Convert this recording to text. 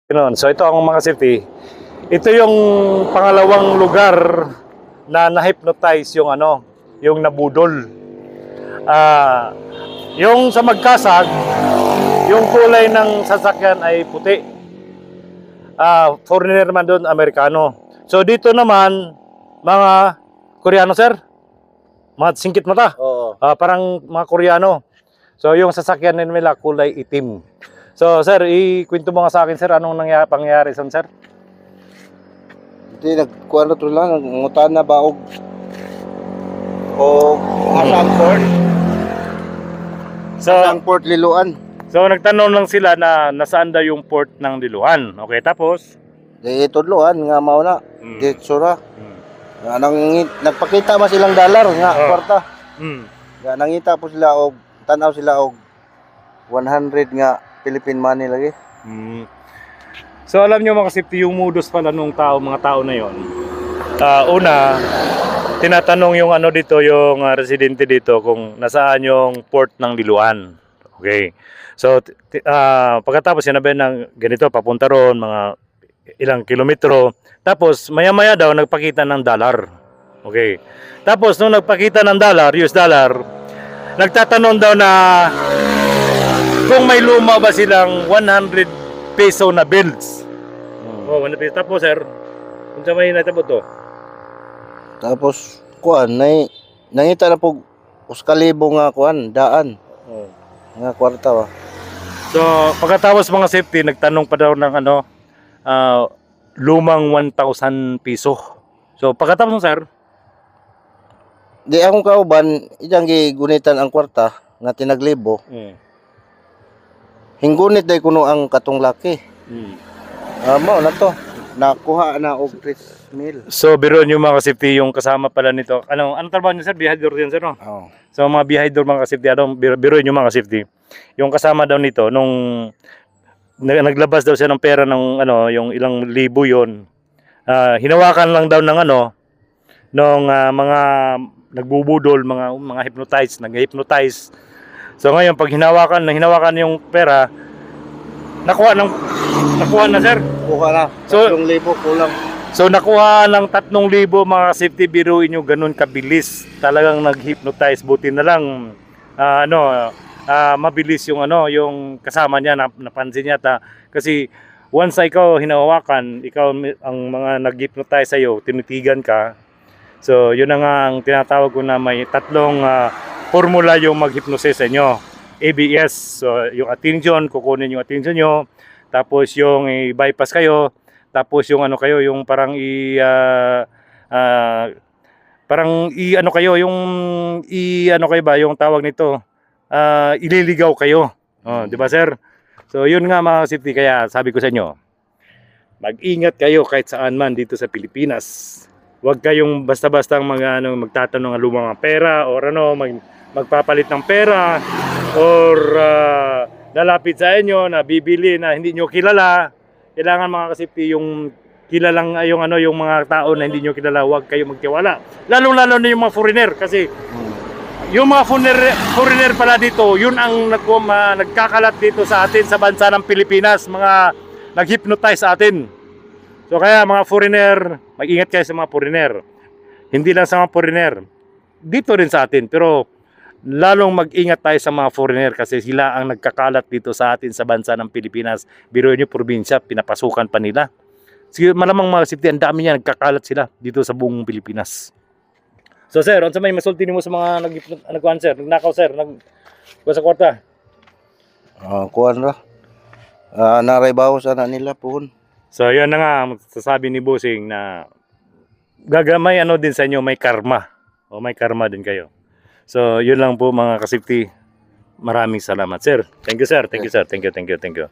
Ganoon. So ito ang mga safety. Ito yung pangalawang lugar na na-hypnotize yung yung nabudol. Ah, yung sa Magkasag, yung kulay ng sasakyan ay puti. Foreigner man doon, Amerikano. So dito naman mga Koreano, sir. Mga singkit mata. Oo. Parang mga Koreano. So yung sasakyan nila kulay itim. So sir, ikwento mo nga sa akin, sir, anong pangyayari son, sir? Hindi, nagkuhan na to lang, nangungutan na ba og asang port? Asang port Liloan. So nagtanong lang sila na nasaan daw yung port ng Liloan. Okay, tapos? Di itudloan nga mao na. Di sura. Nagpakita ba silang dollar nga kwarta. Nga nangita po sila og tanaw sila og 100 nga Philippine money lagi. So alam nyo mga kasipti, yung modus pala nung mga tao na yon. Una, tinatanong yung dito, yung residente dito kung nasaan yung port ng Liloan. Okay. So pagkatapos sinabi ng ganito, papunta ron mga ilang kilometro. Tapos maya-maya daw nagpakita ng dollar. Okay. Tapos nung nagpakita ng dollar, US dollar, nagtatanong daw na kung may luma ba silang 100 peso na bills. 100 peso. Tapos sir, kung sa may natabo to? Tapos kuan nangita na po uskalibo nga kuan daan. Nga kwarta ba. So pagkatapos mga safety, nagtanong pa daw ng lumang 1,000 piso. So pagkatapos sir, di akong kauban ijang gigunitan ang kwarta nga tinaglibo. Hinggunit day kuno ang katong laki. Mao na to. Nakuha na og 3 mil. So biro nyo mga kasipti, yung kasama pala nito. Anong trabaho nyo, sir? Bihador yan, sir, no? Oh. So mga bihador mga kasipti, biro nyo mga kasipti. Yung kasama daw nito, nung naglabas daw siya ng pera ng yung ilang libo yon. Hinawakan lang daw ng nung mga nagbubudol, mga hypnotize, nag-hypnotize. So ngayon pag hinawakan yung pera, nakuha na, sir. Kuha na. So 3,000 kulang. So nakuha ng 3,000 mga safety, biruin nyo ganun kabilis. Talagang nag-hypnotize, buti na lang mabilis yung kasama niya, napansin niya kasi once ikaw hinawakan, ikaw ang mga nag-hypnotize sa'yo, tinitigan ka. So yun na nga ang tinatawag ko na may 3 formula yung mag-hypnosis sa inyo. ABS, so yung attention, kukunin yung attention nyo, tapos yung i-bypass kayo, tapos yung kayo, yung parang kayo ba, yung tawag nito, ililigaw kayo. Di ba, sir? So yun nga mga safety, kaya sabi ko sa inyo, mag-ingat kayo kahit saan man dito sa Pilipinas. Huwag kayong basta-basta magtatanong ng lumang pera or magpapalit ng pera or lalapit sa inyo na bibili na hindi nyo kilala. Kailangan mga kasipti, yung kilalang yung mga tao na hindi nyo kilala, huwag kayo magtiwala. Lalo na yung mga foreigner, kasi yung mga foreigner pala dito, yun ang nagkakalat dito sa atin sa bansa ng Pilipinas, mga nag-hypnotize sa atin. So kaya mga foreigner, mag-ingat kayo sa mga foreigner. Hindi lang sa mga foreigner, dito rin sa atin, pero lalong mag-ingat tayo sa mga foreigner kasi sila ang nagkakalat dito sa atin sa bansa ng Pilipinas. Biruin nyo, probinsya, pinapasukan pa nila. Sige, malamang mga safety, ang dami niya, nagkakalat sila dito sa buong Pilipinas. So sir, ano sa may masulti mo sa mga nagkuhan, sir? Nagnakaw, sir? Nagkuhan sa kwarta? Kuhan ra. Naray bawas na nila puhon. So yan na nga, sasabi ni Bossing na may din sa inyo, may karma. O may karma din kayo. So yun lang po mga kasipti. Maraming salamat, sir. Thank you, sir. Thank you, sir. Thank you.